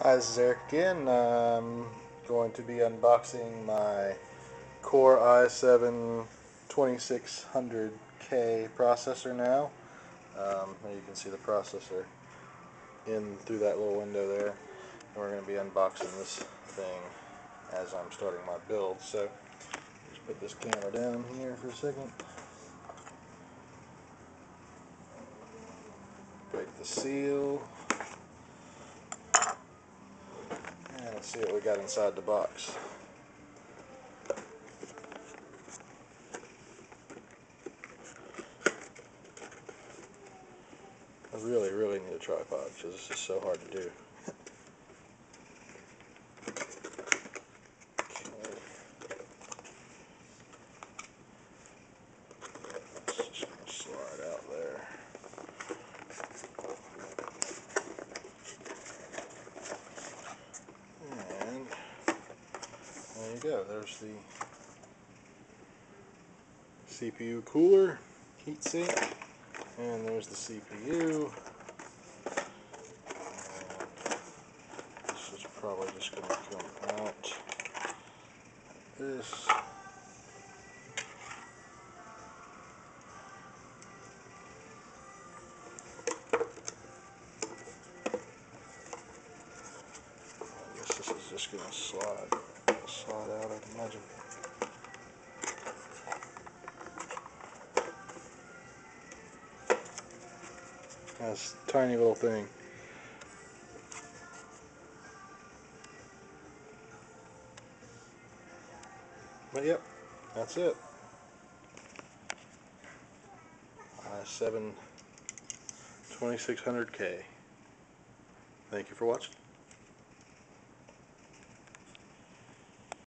Hi, this is Eric again. I'm going to be unboxing my Core i7 2600K processor now. There you can see the processor in through that little window there. And we're going to be unboxing this thing as I'm starting my build. So just put this camera down here for a second. Break the seal. And let's see what we got inside the box. I really need a tripod because this is so hard to do. It's just going to slide out there. And there you go. There's the CPU cooler, heatsink, and there's the CPU. And this is probably just going to come out. This. I guess this is just going to slide out, I can imagine. That's a tiny little thing. But yep, that's it. i7 2600K. Thank you for watching.